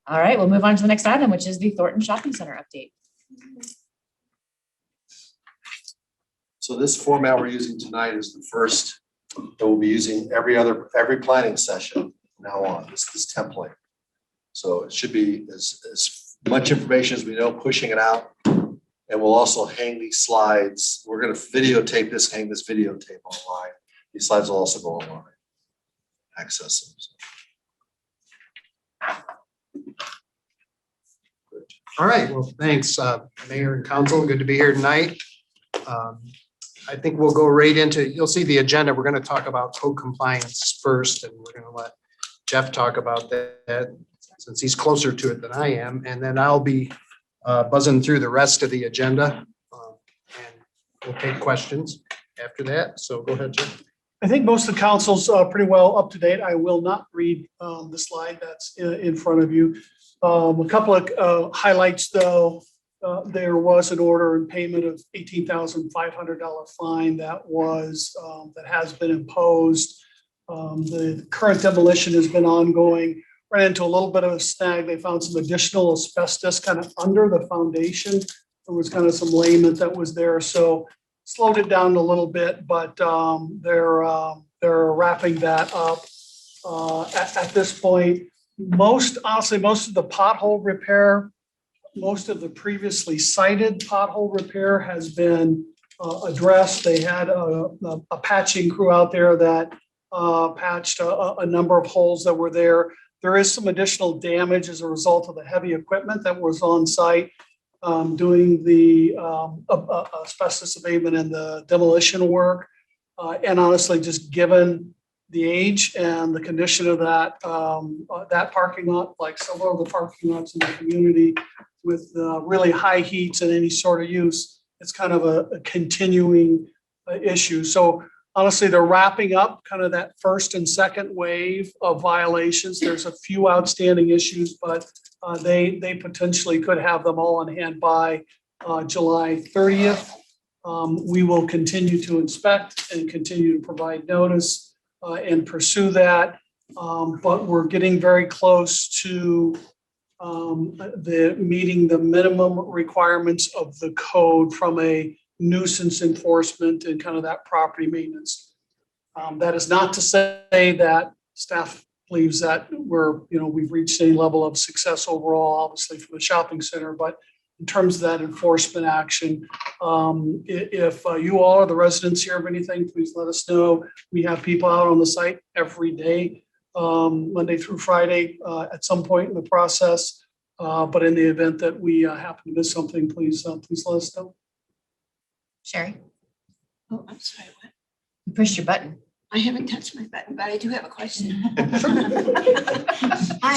All right, we'll move on to the next item, which is the Thornton Shopping Center update. So this format we're using tonight is the first that we'll be using every planning session from now on, this template. So it should be as much information as we know, pushing it out. And we'll also hang these slides. We're going to videotape this, hang this videotape online. These slides will also go online. Access them. All right, well, thanks, Mayor and Council. Good to be here tonight. I think we'll go right into, you'll see the agenda. We're going to talk about code compliance first, and we're going to let Jeff talk about that since he's closer to it than I am. And then I'll be buzzing through the rest of the agenda, and we'll take questions after that. So go ahead, Jeff. I think most of the council's pretty well up to date. I will not read the slide that's in front of you. A couple of highlights though. There was an order in payment of $18,500 fine that has been imposed. The current demolition has been ongoing. Ran into a little bit of a snag. They found some additional asbestos kind of under the foundation. There was kind of some layment that was there, so slowed it down a little bit, but they're wrapping that up at this point. Honestly, most of the pothole repair, most of the previously cited pothole repair has been addressed. They had a patching crew out there that patched a number of holes that were there. There is some additional damage as a result of the heavy equipment that was on site doing the asbestos abatement and the demolition work. And honestly, just given the age and the condition of that parking lot, like several of the parking lots in the community with really high heats and any sort of use, it's kind of a continuing issue. So honestly, they're wrapping up kind of that first and second wave of violations. There's a few outstanding issues, but they potentially could have them all on hand by July 30th. We will continue to inspect and continue to provide notice and pursue that. But we're getting very close to meeting the minimum requirements of the code from a nuisance enforcement and kind of that property maintenance. That is not to say that staff believes that we've reached any level of success overall, obviously for the shopping center, but in terms of that enforcement action, if you all or the residents hear of anything, please let us know. We have people out on the site every day, Monday through Friday, at some point in the process. But in the event that we happen to miss something, please let us know. Sherry, Oh, I'm sorry, what? you pushed your button. I haven't touched my button, but I do have a question.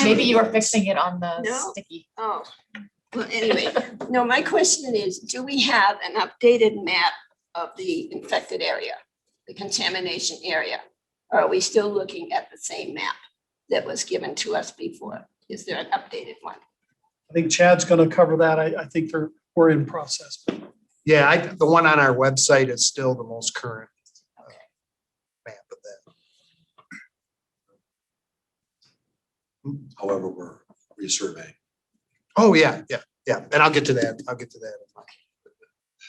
Maybe you were fixing it on the No. sticky. Oh, well, anyway, no, my question is, do we have an updated map of the infected area, the contamination area? Or are we still looking at the same map that was given to us before? Is there an updated one? I think Chad's going to cover that. I think we're in process. Yeah, the one on our website is still the most current map of that. However, we're resurveying. Oh, yeah. And I'll get to that. In my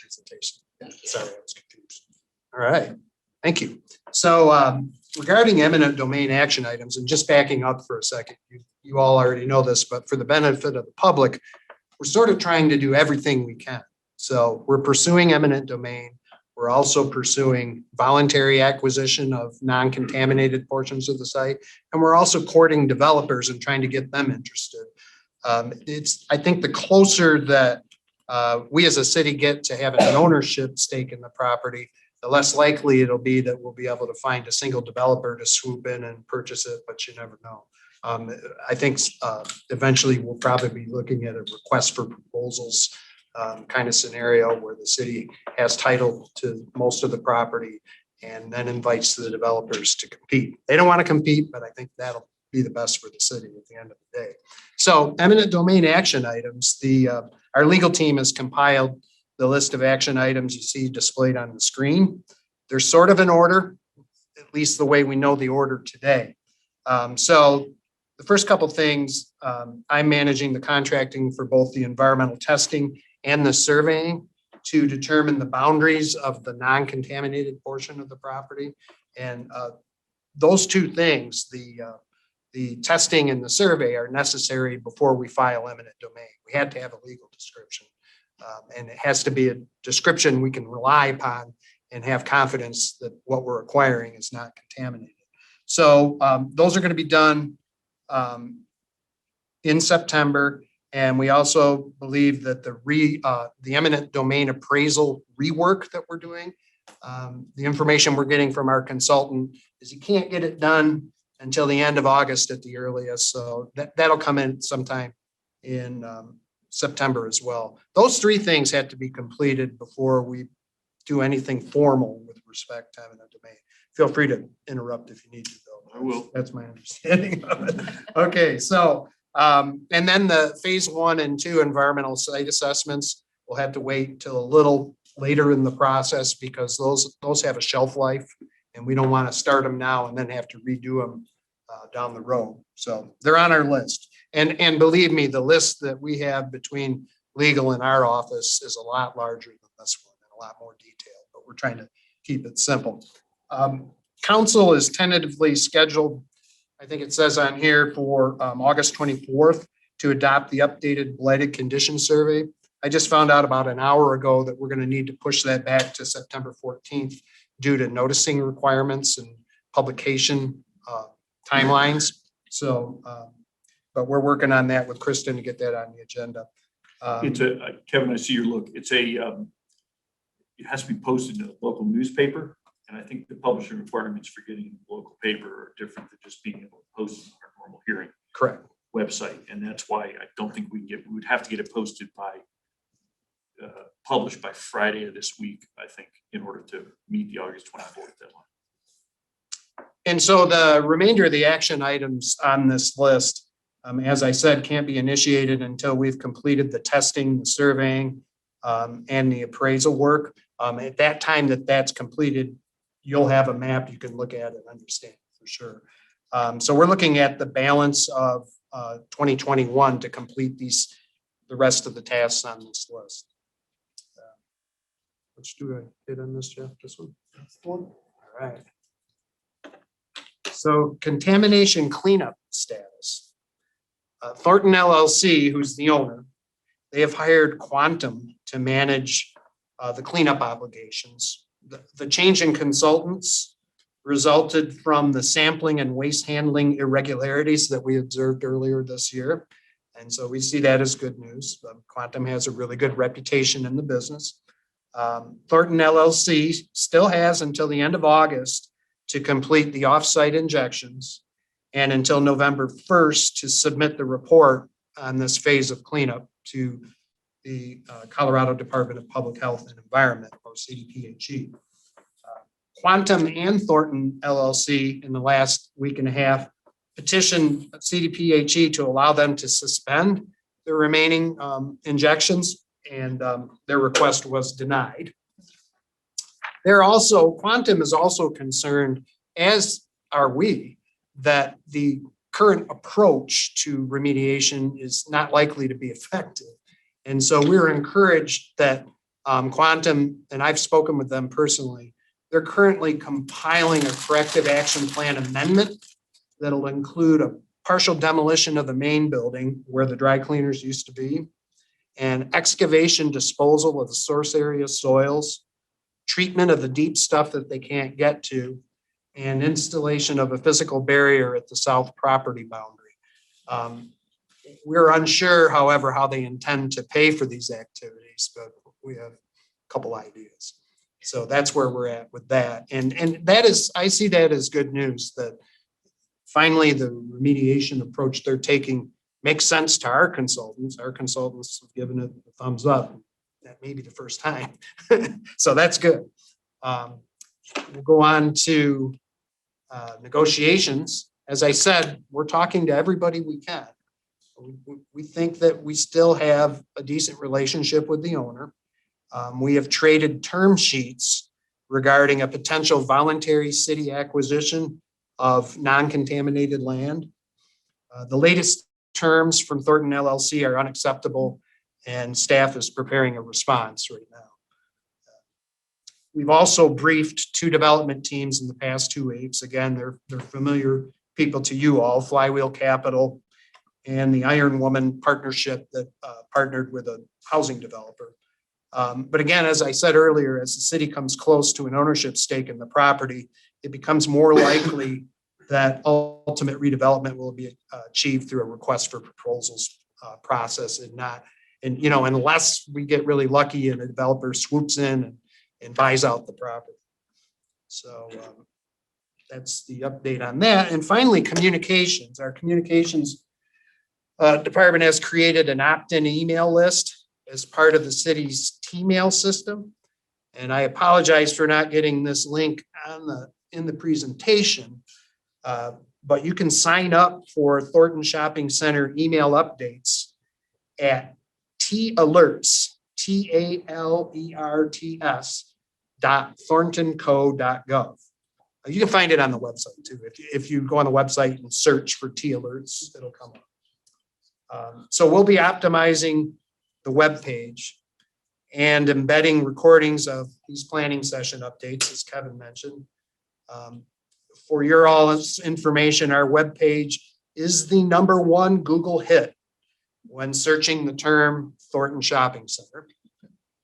presentation. Yeah, sorry, I was confused. All right, thank you. So regarding eminent domain action items, and just backing up for a second, you all already know this, but for the benefit of the public, we're sort of trying to do everything we can. So we're pursuing eminent domain. We're also pursuing voluntary acquisition of non-contaminated portions of the site. And we're also courting developers and trying to get them interested. I think the closer that we as a city get to having an ownership stake in the property, the less likely it'll be that we'll be able to find a single developer to swoop in and purchase it, but you never know. I think eventually we'll probably be looking at a request for proposals kind of scenario where the city has title to most of the property and then invites the developers to compete. They don't want to compete, but I think that'll be the best for the city at the end of the day. So eminent domain action items, our legal team has compiled the list of action items you see displayed on the screen. There's sort of an order, at least the way we know the order today. So the first couple things, I'm managing the contracting for both the environmental testing and the surveying to determine the boundaries of the non-contaminated portion of the property. And those two things, the testing and the survey, are necessary before we file eminent domain. We had to have a legal description. And it has to be a description we can rely upon and have confidence that what we're acquiring is not contaminated. So those are going to be done in September. And we also believe that the eminent domain appraisal rework that we're doing, the information we're getting from our consultant is you can't get it done until the end of August at the earliest. So that'll come in sometime in September as well. Those three things had to be completed before we do anything formal with respect to eminent domain. Feel free to interrupt if you need to, though. I will. That's my understanding of it. Okay, so and then the phase 1 and 2 environmental site assessments will have to wait till a little later in the process because those have a shelf life, and we don't want to start them now and then have to redo them down the road. So they're on our list. And believe me, the list that we have between legal and our office is a lot larger than this one and a lot more detailed, but we're trying to keep it simple. Council is tentatively scheduled, I think it says on here, for August 24th to adopt the updated blighted condition survey. I just found out about an hour ago that we're going to need to push that back to September 14th due to noticing requirements and publication timelines. So, but we're working on that with Kristen to get that on the agenda. It's Kevin, I see your look. It's it has to be posted in a local newspaper. And I think the publishing requirements for getting a local paper are different than just being able to post it on our normal hearing Correct. website. And that's why I don't think we would have to get it posted by, published by Friday of this week, I think, in order to meet the August 24th deadline. And so the remainder of the action items on this list, as I said, can't be initiated until we've completed the testing, the surveying, and the appraisal work. At that time that's completed, you'll have a map you can look at and understand for sure. So we're looking at the balance of 2021 to complete the rest of the tasks on this list. Which do I hit on this, Jeff? This one? All right. So contamination cleanup status. Thornton LLC, who's the owner, they have hired Quantum to manage the cleanup obligations. The change in consultants resulted from the sampling and waste handling irregularities that we observed earlier this year. And so we see that as good news. Quantum has a really good reputation in the business. Thornton LLC still has until the end of August to complete the offsite injections and until November 1st to submit the report on this phase of cleanup to the Colorado Department of Public Health and Environment, or CDPHE. Quantum and Thornton LLC in the last week and a half petitioned CDPHE to allow them to suspend the remaining injections, and their request was denied. Quantum is also concerned, as are we, that the current approach to remediation is not likely to be effective. And so we're encouraged that Quantum, and I've spoken with them personally, they're currently compiling a corrective action plan amendment that'll include a partial demolition of the main building where the dry cleaners used to be, and excavation disposal of the source area soils, treatment of the deep stuff that they can't get to, and installation of a physical barrier at the south property boundary. We're unsure, however, how they intend to pay for these activities, but we have a couple ideas. So that's where we're at with that. And that is, I see that as good news, that finally the remediation approach they're taking makes sense to our consultants. Our consultants have given it a thumbs up. That may be the first time. So that's good. We'll go on to negotiations. As I said, we're talking to everybody we can. We think that we still have a decent relationship with the owner. We have traded term sheets regarding a potential voluntary city acquisition of non-contaminated land. The latest terms from Thornton LLC are unacceptable, and staff is preparing a response right now. We've also briefed 2 development teams in the past 2 weeks. Again, they're familiar people to you all, Flywheel Capital and the Iron Woman Partnership that partnered with a housing developer. But again, as I said earlier, as the city comes close to an ownership stake in the property, it becomes more likely that ultimate redevelopment will be achieved through a request for proposals process and not, and you know, unless we get really lucky and a developer swoops in and buys out the property. So that's the update on that. And finally, communications. Our communications department has created an opt-in email list as part of the city's T-mail system. And I apologize for not getting this link in the presentation, but you can sign up for Thornton Shopping Center email updates at TAlerts, TALERTS.thorntonco.gov. You can find it on the website too. If you go on the website and search for T-Alerts, it'll come up. So we'll be optimizing the web page and embedding recordings of these planning session updates, as Kevin mentioned. For your all's information, our webpage is the #1 Google hit when searching the term Thornton Shopping Center.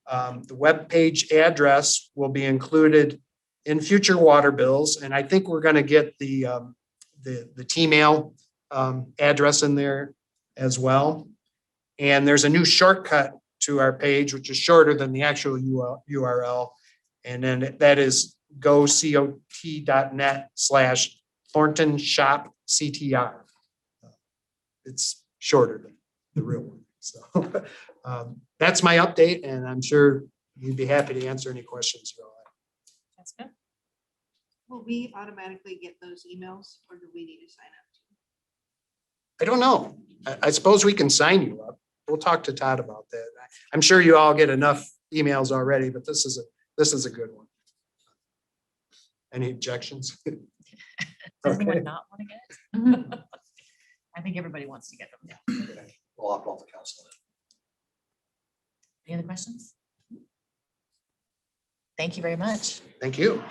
The webpage address will be included in future water bills, and I think we're going to get the T-mail address in there as well. And there's a new shortcut to our page, which is shorter than the actual URL. And then that is gocot.net/Thornton Shop CTR. It's shorter than the real one. So that's my update, and I'm sure you'd be happy to answer any questions you all have. That's good. Will we automatically get those emails or do we need to sign up? I don't know. I suppose we can sign you up. We'll talk to Todd about that. I'm sure you all get enough emails already, but this is a good one. Any objections? Does Okay. anyone not want to get it? I think everybody wants to get them. We'll opt off the council. Any other questions? Thank you very much. Thank you.